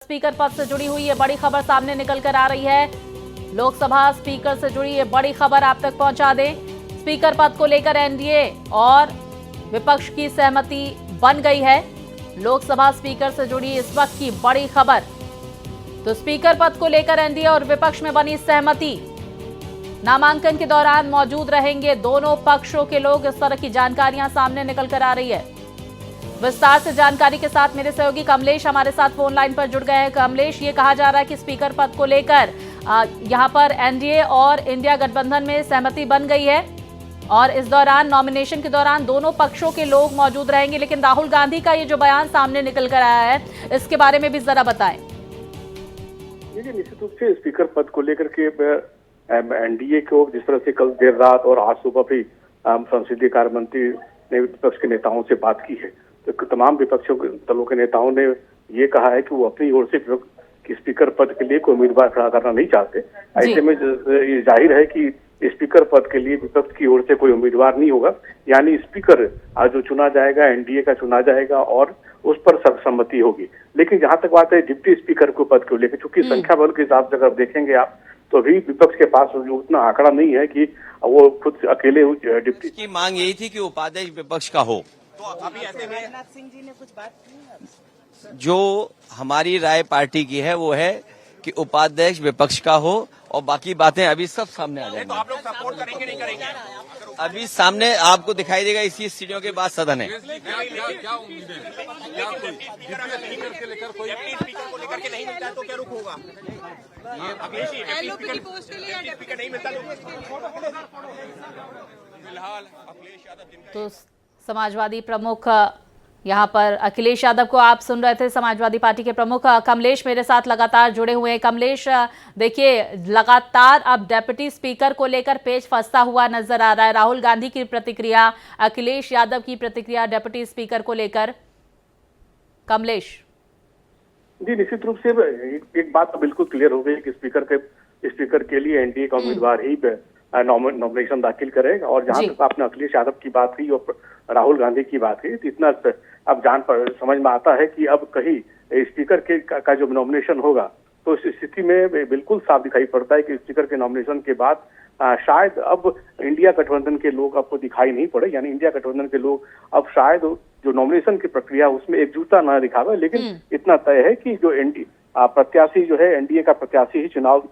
Speaker पद से जुड़ी हुई ये बड़ी खबर सामने निकल कर आ रही है। लोकसभा स्पीकर से जुड़ी ये बड़ी खबर आप तक पहुंचा दें। स्पीकर पद को लेकर एनडीए और विपक्ष की सहमति बन गई है। लोकसभा स्पीकर से जुड़ी इस वक्त की बड़ी खबर। तो स्पीकर पद को लेकर एनडीए और विपक्ष में बनी सहमति। नामांकन के दौरान मौजूद रहेंगे दोनों पक्षों के लोग। इस तरह की जानकारियां सामने निकल कर आ रही है। विस्तार से जानकारी के साथ मेरे सहयोगी कमलेश हमारे साथ फोन लाइन पर जुड़ गए हैं। कमलेश, ये कहा जा रहा है कि स्पीकर पद को लेकर यहां पर एनडीए और इंडिया गठबंधन में सहमति बन गई है और इस दौरान नॉमिनेशन के दौरान दोनों पक्षों के लोग मौजूद रहेंगे। लेकिन राहुल गांधी का ये जो बयान सामने निकल कर आया है, इसके बारे में भी जरा बताएं। देखिए, निश्चित रूप से स्पीकर पद को लेकर के एनडीए को जिस तरह से कल देर रात और आज सुबह भी संसदीय कार्य मंत्री ने विपक्ष के नेताओं से बात की है, तो तमाम विपक्षों दलों के नेताओं ने ये कहा है कि वो अपनी ओर से स्पीकर पद के लिए कोई उम्मीदवार खड़ा करना नहीं चाहते। ऐसे में ये जाहिर है कि स्पीकर पद के लिए विपक्ष की ओर से कोई उम्मीदवार नहीं होगा, यानी स्पीकर आज जो चुना जाएगा एनडीए का चुना जाएगा और उस पर सर्वसम्मति होगी। लेकिन जहां तक बात है डिप्टी स्पीकर को पद को लेकर, चूंकि संख्या बल के हिसाब से अगर देखेंगे आप, तो अभी विपक्ष के पास उतना आंकड़ा नहीं है कि वो खुद अकेले डिप्टी की मांग यही थी कि उपाध्यक्ष विपक्ष का हो। तो अभी ऐसे में राजनाथ सिंह जी ने कुछ बात की। जो हमारी राय पार्टी की है वो है कि उपाध्यक्ष विपक्ष का हो और बाकी बातें अभी सब सामने आ जाएंगी। तो आप लोग सपोर्ट करेंगे नहीं करेंगे? अभी सामने आपको दिखाई देगा। इसी सीढ़ियों के बाद सदन है। क्या उम्मीद है? क्या कोई स्पीकर के लेकर कोई स्पीकर को लेकर के नहीं मिलता है तो क्या रुख होगा? एलओपी की पोस्ट के लिए स्पीकर नहीं मिलता फिलहाल अखिलेश यादव तो समाजवादी प्रमुख यहां पर अखिलेश यादव को आप सुन रहे थे, समाजवादी पार्टी के प्रमुख। कमलेश मेरे साथ लगातार जुड़े हुए हैं। कमलेश, देखिए, लगातार अब डेप्यूटी स्पीकर को लेकर पेच फंसता हुआ नजर आ रहा है। राहुल गांधी की प्रतिक्रिया, अखिलेश यादव की प्रतिक्रिया डेप्यूटी स्पीकर को लेकर। कमलेश जी, निश्चित रूप से एक बात तो बिल्कुल क्लियर हो गई कि स्पीकर के लिए एनडीए का उम्मीदवार ही नॉमिनेशन दाखिल करेगा। और जहां तक आपने अखिलेश यादव की बात की और राहुल गांधी की बात की, तो इतना अब समझ में आता है कि अब कहीं स्पीकर का जो नॉमिनेशन होगा, तो इस स्थिति में बिल्कुल साफ दिखाई पड़ता है कि स्पीकर के नॉमिनेशन के बाद शायद अब इंडिया गठबंधन के लोग आपको दिखाई नहीं पड़े, यानी इंडिया गठबंधन के लोग अब शायद जो नॉमिनेशन की प्रक्रिया उसमें एकजुटता न दिखावे। लेकिन इतना तय है कि जो प्रत्याशी जो है एनडीए का प्रत्याशी ही चुनाव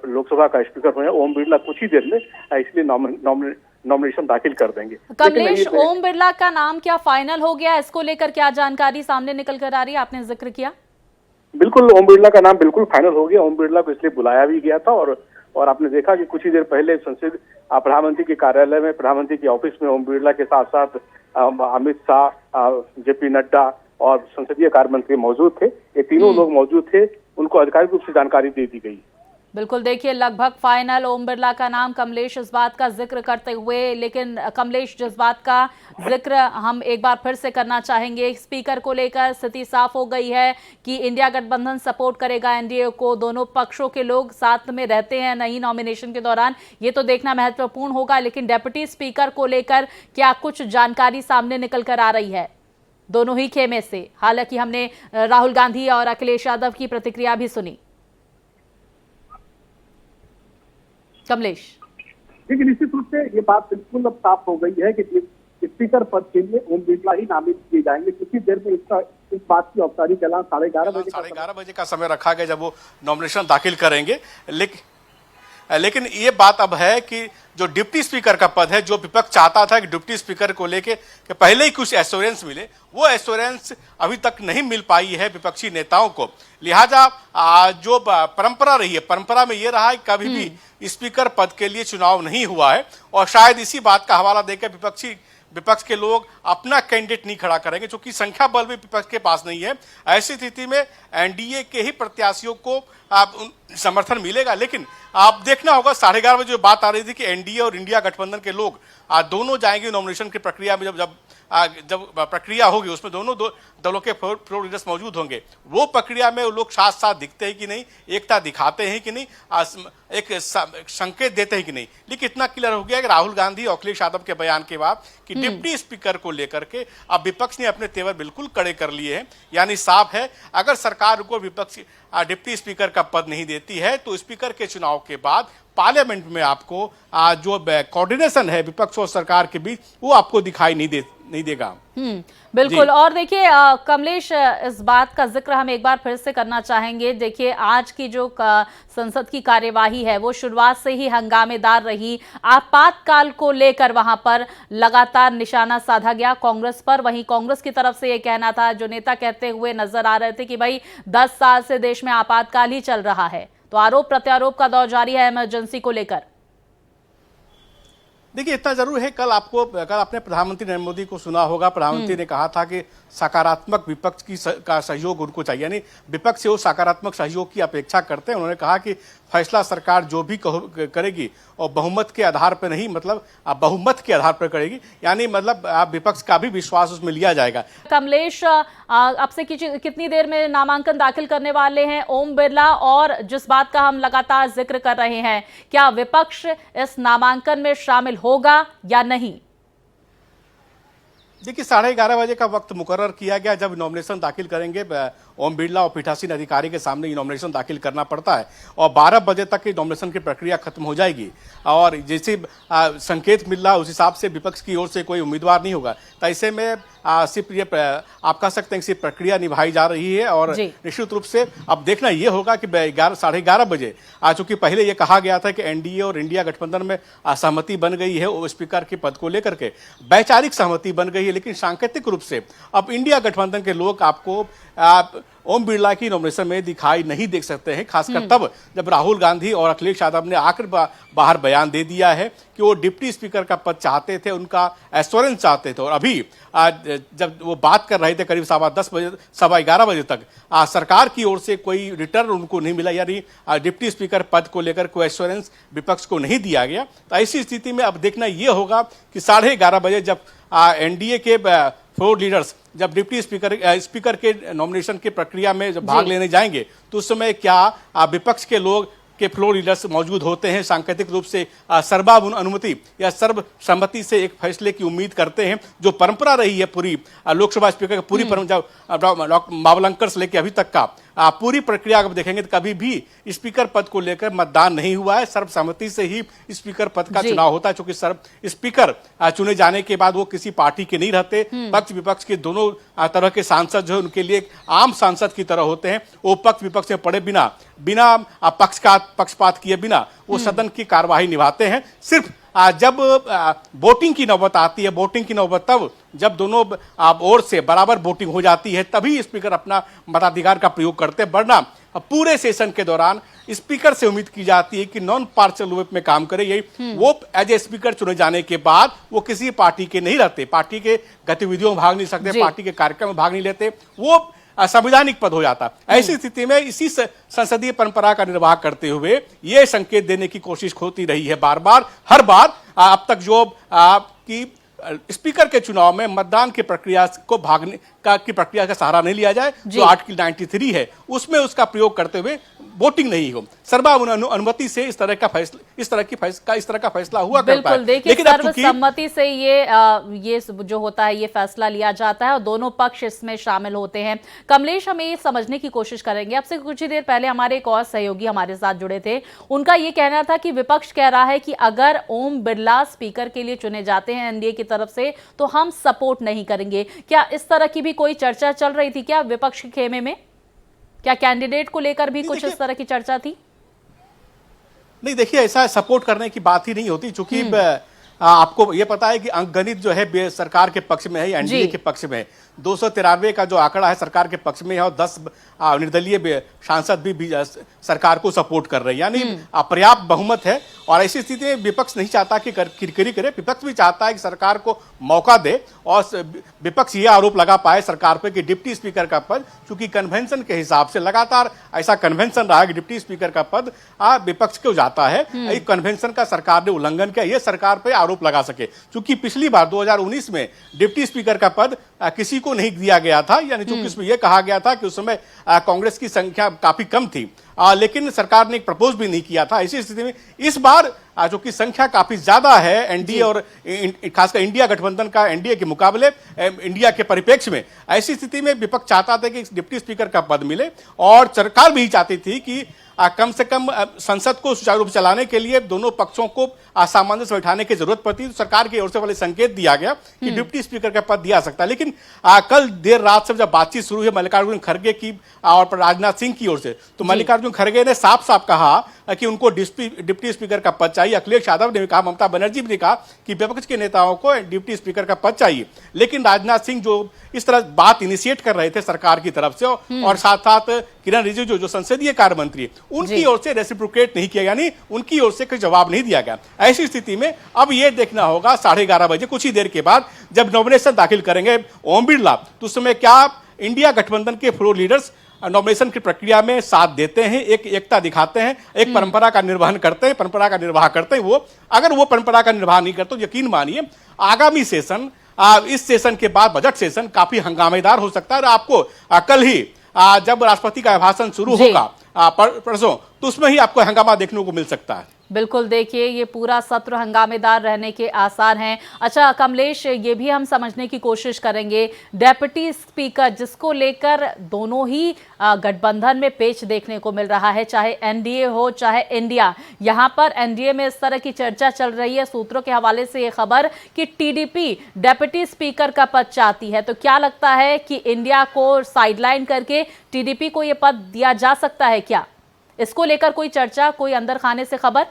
लोकसभा का स्पीकर बने ओम बिरला कुछ ही देर में इसलिए नॉमिनेशन दाखिल कर देंगे। कमलेश, ओम बिरला का नाम क्या फाइनल हो गया? इसको लेकर क्या जानकारी सामने निकल कर आ रही है? आपने जिक्र किया। बिल्कुल, ओम बिरला का नाम बिल्कुल फाइनल हो गया। ओम बिरला को इसलिए बुलाया भी गया था और आपने देखा कि कुछ ही देर पहले संसद प्रधानमंत्री के कार्यालय में, प्रधानमंत्री के ऑफिस में ओम बिरला के साथ साथ अमित शाह, जेपी नड्डा और संसदीय कार्य मंत्री मौजूद थे। ये तीनों लोग मौजूद थे, उनको आधिकारिक रूप से जानकारी दे दी गई। बिल्कुल, देखिए, लगभग फाइनल ओम बिरला का नाम। कमलेश इस बात का जिक्र करते हुए, लेकिन कमलेश जिस बात का जिक्र हम एक बार फिर से करना चाहेंगे, स्पीकर को लेकर स्थिति साफ हो गई है कि इंडिया गठबंधन सपोर्ट करेगा एनडीए को। दोनों पक्षों के लोग साथ में रहते हैं नहीं नॉमिनेशन के दौरान, ये तो देखना महत्वपूर्ण होगा। लेकिन डेप्यूटी स्पीकर को लेकर क्या कुछ जानकारी सामने निकल कर आ रही है दोनों ही खेमे से? हालांकि हमने राहुल गांधी और अखिलेश यादव की प्रतिक्रिया भी सुनी। कमलेश, लेकिन निश्चित रूप से ये बात बिल्कुल अब साफ हो गई है कि स्पीकर पद के लिए ओम बिरला ही नामित किए जाएंगे। कुछ ही देर में इस बात की औपचारिक ऐलान 11:30 बजे का समय रखा गया जब वो नॉमिनेशन दाखिल करेंगे। लेकिन ये बात अब है कि जो डिप्टी स्पीकर का पद है, जो विपक्ष चाहता था कि डिप्टी स्पीकर को लेके कि पहले ही कुछ एश्योरेंस मिले, वो एश्योरेंस अभी तक नहीं मिल पाई है विपक्षी नेताओं को। लिहाजा जो परंपरा रही है, परंपरा में ये रहा है कभी भी स्पीकर पद के लिए चुनाव नहीं हुआ है और शायद इसी बात का हवाला देकर विपक्ष के लोग अपना कैंडिडेट नहीं खड़ा करेंगे, क्योंकि संख्या बल भी विपक्ष के पास नहीं है। ऐसी स्थिति में एनडीए के ही प्रत्याशियों को समर्थन मिलेगा। लेकिन आप देखना होगा 11:30 बजे जो बात आ रही थी कि एनडीए और इंडिया गठबंधन के लोग दोनों जाएंगे नॉमिनेशन की प्रक्रिया में। जब जब प्रक्रिया होगी उसमें दोनों दलों के फ्लोर लीडर्स मौजूद होंगे, वो प्रक्रिया में वो लोग साथ साथ दिखते हैं कि नहीं, एकता दिखाते हैं कि नहीं, एक संकेत देते हैं कि नहीं। लेकिन इतना क्लियर हो गया कि राहुल गांधी और अखिलेश यादव के बयान के बाद कि डिप्टी स्पीकर को लेकर के अब विपक्ष ने अपने तेवर बिल्कुल कड़े कर लिए हैं। यानी साफ है, अगर सरकार को विपक्ष डिप्टी स्पीकर का पद नहीं देती है तो स्पीकर के चुनाव के बाद पार्लियामेंट में आपको जो कोऑर्डिनेशन है विपक्ष और सरकार के बीच वो आपको दिखाई नहीं देगा। बिल्कुल। और देखिए कमलेश, इस बात का जिक्र हम एक बार फिर से करना चाहेंगे। देखिए आज की जो संसद की कार्यवाही है वो शुरुआत से ही हंगामेदार रही। आपातकाल को लेकर वहां पर लगातार निशाना साधा गया कांग्रेस पर। वहीं कांग्रेस की तरफ से ये कहना था, जो नेता कहते हुए नजर आ रहे थे कि भाई 10 साल से देश में आपातकाल ही चल रहा है। तो आरोप प्रत्यारोप का दौर जारी है इमरजेंसी को लेकर। देखिए इतना जरूर है, कल आपने प्रधानमंत्री नरेंद्र मोदी को सुना होगा। प्रधानमंत्री ने कहा था कि सकारात्मक विपक्ष का सहयोग उनको चाहिए, यानी विपक्ष से वो सकारात्मक सहयोग की अपेक्षा करते हैं। उन्होंने कहा कि फैसला सरकार जो भी करेगी और बहुमत के आधार पर नहीं, मतलब बहुमत के आधार पर करेगी, यानी मतलब विपक्ष का भी विश्वास उसमें लिया जाएगा। कमलेश, आपसे कितनी देर में नामांकन दाखिल करने वाले हैं ओम बिरला? और जिस बात का हम लगातार जिक्र कर रहे हैं, क्या विपक्ष इस नामांकन में शामिल होगा या नहीं? देखिए 11:30 बजे का वक्त मुकर्रर किया गया जब नॉमिनेशन दाखिल करेंगे। ओम बिरला और पीठासीन अधिकारी के सामने ये नॉमिनेशन दाखिल करना पड़ता है और 12 बजे तक ये नॉमिनेशन की प्रक्रिया खत्म हो जाएगी। और जैसे संकेत मिल रहा है उस हिसाब से विपक्ष की ओर से कोई उम्मीदवार नहीं होगा। तो ऐसे में सिर्फ ये आप कह सकते हैं कि सिर्फ प्रक्रिया निभाई जा रही है। और निश्चित रूप से अब देखना ये होगा कि 11:30 बजे, चूंकि पहले ये कहा गया था कि एनडीए और इंडिया गठबंधन में सहमति बन गई है वो स्पीकर के पद को लेकर के, वैचारिक सहमति बन गई है, लेकिन सांकेतिक रूप से अब इंडिया गठबंधन के लोग आपको ओम बिरला की नॉमिनेशन में दिखाई नहीं देख सकते हैं, खासकर तब जब राहुल गांधी और अखिलेश यादव ने आखिर बाहर बयान दे दिया है कि वो डिप्टी स्पीकर का पद चाहते थे, उनका एश्योरेंस चाहते थे। और अभी जब वो बात कर रहे थे करीब 11:15 बजे तक सरकार की ओर से कोई रिटर्न उनको नहीं मिला, यानी डिप्टी स्पीकर पद को लेकर कोई एश्योरेंस विपक्ष को नहीं दिया गया। तो ऐसी स्थिति में अब देखना ये होगा कि 11:30 बजे जब एनडीए के फ्लोर लीडर्स जब डिप्टी स्पीकर के नॉमिनेशन की प्रक्रिया में जब भाग लेने जाएंगे तो उस समय क्या विपक्ष के लोग के फ्लोर लीडर्स मौजूद होते हैं, सांकेतिक रूप से सर्वानुमति या सर्वसम्मति से एक फैसले की उम्मीद करते हैं, जो परंपरा रही है पूरी लोकसभा स्पीकर की पूरी मावलंकर से लेकर अभी तक का पूरी प्रक्रिया अगर देखेंगे तो कभी भी स्पीकर पद को लेकर मतदान नहीं हुआ है। सर्वसम्मति से ही स्पीकर पद का चुनाव होता है, क्योंकि स्पीकर चुने जाने के बाद वो किसी पार्टी के नहीं रहते, पक्ष विपक्ष के दोनों तरह के सांसद जो है उनके लिए आम सांसद की तरह होते हैं। वो पक्ष विपक्ष में पड़े बिना पक्षपात किए बिना वो सदन की कार्यवाही निभाते हैं। सिर्फ जब वोटिंग की नौबत आती है, वोटिंग की नौबत तब जब दोनों ओर से बराबर वोटिंग हो जाती है तभी स्पीकर अपना मताधिकार का प्रयोग करते हैं। वरना पूरे सेशन के दौरान स्पीकर से उम्मीद की जाती है कि नॉन पार्शियल वे में काम करे। यही वो एज ए स्पीकर चुने जाने के बाद वो किसी पार्टी के नहीं रहते, पार्टी के गतिविधियों में भाग नहीं सकते, पार्टी के कार्यक्रम में भाग नहीं लेते, वो संवैधानिक पद हो जाता। ऐसी स्थिति में इसी संसदीय परंपरा का निर्वाह करते हुए ये संकेत देने की कोशिश होती रही है बार बार, हर बार अब तक जो कि स्पीकर के चुनाव में मतदान की प्रक्रिया को की प्रक्रिया का सहारा नहीं लिया जाए, जो आर्टिकल 93 है उसमें उसका प्रयोग करते हुए वोटिंग नहीं हो, सर्वानुमति से इस तरह का फैसला हुआ करता है। देखिए सर्वसम्मति से ये जो होता है ये फैसला लिया जाता है और दोनों पक्ष इसमें शामिल होते हैं। कमलेश, हम ये समझने की कोशिश करेंगे, आपसे कुछ ही देर पहले हमारे एक और सहयोगी हमारे साथ जुड़े थे, उनका ये कहना था कि विपक्ष कह रहा है कि अगर ओम बिरला स्पीकर के लिए चुने जाते हैं एनडीए की तरफ से तो हम सपोर्ट नहीं करेंगे। क्या इस तरह की भी कोई चर्चा चल रही थी क्या विपक्ष के खेमे में? क्या कैंडिडेट को लेकर भी कुछ इस तरह की चर्चा थी? नहीं, देखिए ऐसा सपोर्ट करने की बात ही नहीं होती, चूंकि आपको ये पता है कि अंकगणित जो है सरकार के पक्ष में है, एनडीए के पक्ष में है। 293 का जो आंकड़ा है सरकार के पक्ष में है और 10 निर्दलीय सांसद भी सरकार को सपोर्ट कर रहे हैं, यानी पर्याप्त बहुमत है। और ऐसी स्थिति में विपक्ष नहीं चाहता कि किरकिरी करे, विपक्ष भी चाहता है कि सरकार को मौका दे और विपक्ष ये आरोप लगा पाए सरकार पर कि डिप्टी स्पीकर का पद, चूंकि कन्वेंशन के हिसाब से लगातार ऐसा कन्वेंशन रहा है कि डिप्टी स्पीकर का पद विपक्ष को जाता है, एक कन्वेंशन का सरकार ने उल्लंघन किया, ये सरकार पर आरोप लगा सके। चूंकि पिछली बार 2019 में डिप्टी स्पीकर का पद किसी को नहीं दिया गया था, यानी चूंकि उसमें यह कहा गया था कि उस समय कांग्रेस की संख्या काफी कम थी, लेकिन सरकार ने एक प्रपोज भी नहीं किया था। ऐसी स्थिति में इस बार जो कि संख्या काफी ज्यादा है एनडीए और खासकर इंडिया गठबंधन का एनडीए के मुकाबले इंडिया के परिप्रेक्ष्य में, ऐसी स्थिति में विपक्ष चाहता था कि डिप्टी स्पीकर का पद मिले और सरकार भी चाहती थी कि कम से कम संसद को सुचारू रूप से चलाने के लिए दोनों पक्षों को सामंजस्य बैठाने की जरूरत पड़ती। तो सरकार की ओर से वाले संकेत दिया गया कि डिप्टी स्पीकर का पद दिया सकता है, लेकिन कल देर रात से जब बातचीत शुरू हुई मल्लिकार्जुन खड़गे की और राजनाथ सिंह की ओर से, तो मल्लिकार्जुन खड़गे ने साफ साफ कहा कि उनको डिप्टी स्पीकर का पद चाहिए। अखिलेश यादव ने भी कहा, ममता बनर्जी ने कहा कि विपक्ष के नेताओं को डिप्टी स्पीकर का पद चाहिए, लेकिन राजनाथ सिंह जो इस तरह बात इनिशिएट कर रहे थे सरकार की तरफ से और साथ साथ किरण रिजिजू जो संसदीय कार्य मंत्री, उनकी ओर से रेसिप्रोकेट नहीं किया, यानी उनकी ओर से कोई जवाब नहीं दिया गया। ऐसी स्थिति में अब यह देखना होगा 11:30 बजे कुछ ही देर के बाद जब नॉमिनेशन दाखिल करेंगे ओम बिरला, तो उस समय क्या इंडिया गठबंधन के फ्लोर लीडर्स नॉमिनेशन की प्रक्रिया में साथ देते हैं, एक एकता दिखाते हैं, एक परंपरा का निर्वहन करते हैं, परंपरा का निर्वाह करते हैं। वो अगर वो परंपरा का निर्वाह नहीं करते तो यकीन मानिए आगामी सेशन, इस सेशन के बाद बजट सेशन काफी हंगामेदार हो सकता है। और आपको कल ही जब राष्ट्रपति का भाषण शुरू होगा परसों, तो उसमें ही आपको हंगामा देखने को मिल सकता है। बिल्कुल, देखिए ये पूरा सत्र हंगामेदार रहने के आसार हैं। अच्छा कमलेश, ये भी हम समझने की कोशिश करेंगे, डेप्यूटी स्पीकर जिसको लेकर दोनों ही गठबंधन में पेच देखने को मिल रहा है, चाहे एनडीए हो चाहे इंडिया। यहाँ पर एनडीए में इस तरह की चर्चा चल रही है, सूत्रों के हवाले से ये खबर कि टीडीपी डेप्यूटी स्पीकर का पद चाहती है। तो क्या लगता है कि इंडिया को साइडलाइन करके टीडीपी को ये पद दिया जा सकता है क्या? इसको लेकर कोई चर्चा, कोई अंदर खाने से खबर?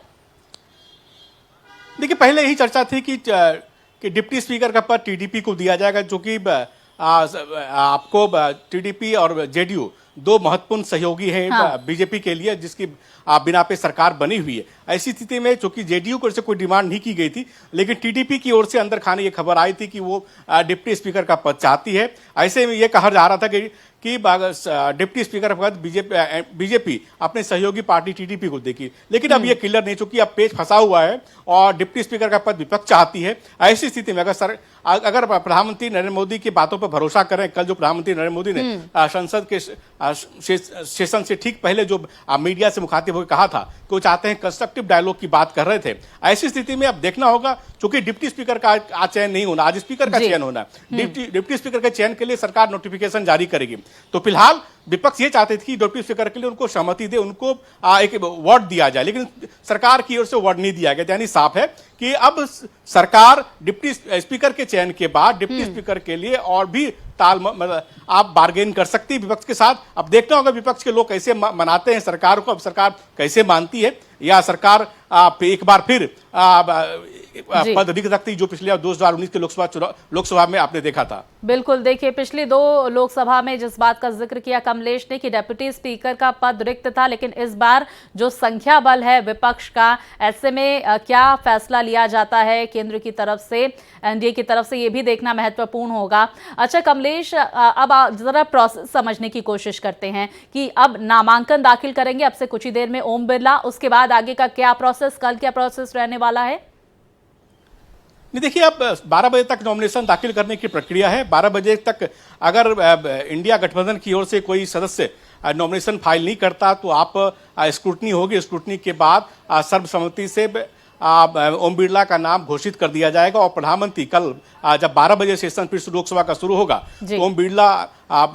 देखिए, पहले यही चर्चा थी कि डिप्टी स्पीकर का पद टीडीपी को दिया जाएगा, जो कि आपको टीडीपी और जेडीयू दो महत्वपूर्ण सहयोगी हैं बीजेपी के लिए, जिसकी बिना पे सरकार बनी हुई है। ऐसी स्थिति में चूंकि जेडीयू की ओर से कोई डिमांड नहीं की गई थी, लेकिन टीडीपी की ओर से अंदर खाने ये खबर आई थी कि वो डिप्टी स्पीकर का पद चाहती है। ऐसे में ये कहा जा रहा था कि डिप्टी स्पीकर का पद बीजेपी अपने सहयोगी पार्टी टीडीपी को देगी, लेकिन अब ये क्लियर नहीं, चूंकि अब पेच फंसा हुआ है और डिप्टी स्पीकर का पद विपक्ष चाहती है। ऐसी स्थिति में अगर प्रधानमंत्री नरेंद्र मोदी की बातों पर भरोसा करें, कल जो प्रधानमंत्री नरेंद्र मोदी ने संसद के सेशन से ठीक पहले जो मीडिया से मुखातिब होकर कहा था कि वो चाहते हैं कंस्ट्रक्टिव डायलॉग की बात कर रहे थे। ऐसी स्थिति में अब देखना होगा, चूंकि डिप्टी स्पीकर का आज चयन नहीं होना, आज स्पीकर का चयन होना, डिप्टी स्पीकर के चयन के लिए सरकार नोटिफिकेशन जारी करेगी। तो फिलहाल विपक्ष ये चाहते थे कि डिप्टी स्पीकर के लिए उनको सहमति दे, उनको एक वर्ड दिया जाए, लेकिन सरकार की ओर से वर्ड नहीं दिया गया। यानी साफ है कि अब सरकार डिप्टी स्पीकर के चयन के बाद डिप्टी स्पीकर के लिए और भी मतलब आप बार्गेन कर सकती है विपक्ष के साथ। अब देखना होगा विपक्ष के लोग कैसे मनाते हैं सरकार को, अब सरकार कैसे मानती है, या सरकार एक बार फिर पद रिक्त रखती जो पिछले 2019 के लोकसभा में आपने देखा था। बिल्कुल, देखिए पिछली 2 लोकसभा में जिस बात का जिक्र किया कमलेश ने कि डेप्यूटी स्पीकर का पद रिक्त था, लेकिन इस बार जो संख्या बल है विपक्ष का, ऐसे में क्या फैसला लिया जाता है केंद्र की तरफ से, एनडीए की तरफ से, ये भी देखना महत्वपूर्ण होगा। अच्छा कमलेश, अब जरा प्रोसेस समझने की कोशिश करते हैं कि अब नामांकन दाखिल करेंगे अब से कुछ ही देर में ओम बिरला, उसके बाद आगे का क्या प्रोसेस, कल क्या प्रोसेस रहने वाला है? नहीं, देखिए अब 12 बजे तक नॉमिनेशन दाखिल करने की प्रक्रिया है। 12 बजे तक अगर इंडिया गठबंधन की ओर से कोई सदस्य नॉमिनेशन फाइल नहीं करता तो आप स्क्रूटनी होगी, स्क्रूटनी के बाद सर्वसम्मति से ओम बिरला का नाम घोषित कर दिया जाएगा और प्रधानमंत्री कल जब 12 बजे सेशन फिर लोकसभा का शुरू होगा तो ओम बिरला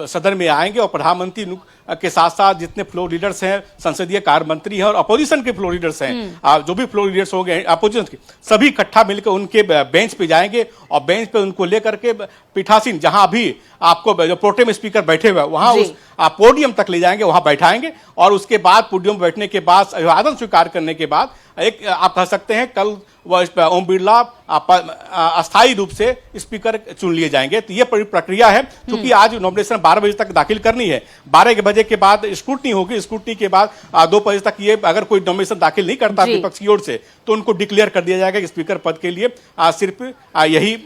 सदन में आएंगे और प्रधानमंत्री के साथ साथ जितने फ्लोर लीडर्स हैं, संसदीय कार्य मंत्री हैं और अपोजिशन के फ्लोर लीडर्स हैं, जो भी फ्लोर लीडर्स हो गए अपोजिशन के, सभी इकट्ठा मिलकर उनके बेंच पे जाएंगे और बेंच पे उनको लेकर के पीठासीन, जहां अभी आपको जो प्रोटेम स्पीकर बैठे हुए वहां जी। उस पोडियम तक ले जाएंगे, वहां बैठाएंगे और उसके बाद पोडियम बैठने के बाद अभिवादन स्वीकार करने के बाद एक आप कह सकते हैं कल वह ओम बिरला अस्थायी रूप से स्पीकर चुन लिए जाएंगे। तो ये प्रक्रिया है, क्योंकि आज नॉमिनेशन 12 बजे तक दाखिल करनी है, 12 बजे के बाद स्क्रूटनी होगी, स्क्रूटनी के बाद 2 बजे तक ये अगर कोई नॉमिनेशन दाखिल नहीं करता विपक्ष की ओर से तो उनको डिक्लेयर कर दिया जाएगा कि स्पीकर पद के लिए सिर्फ यही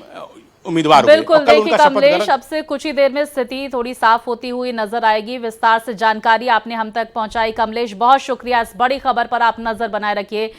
उम्मीदवार होंगे। बिल्कुल, देखिए कमलेश, अब से कुछ ही देर में स्थिति थोड़ी साफ होती हुई नजर आएगी। विस्तार से जानकारी आपने हम तक पहुंचाई कमलेश, बहुत शुक्रिया। इस बड़ी खबर पर आप नजर बनाए रखिए।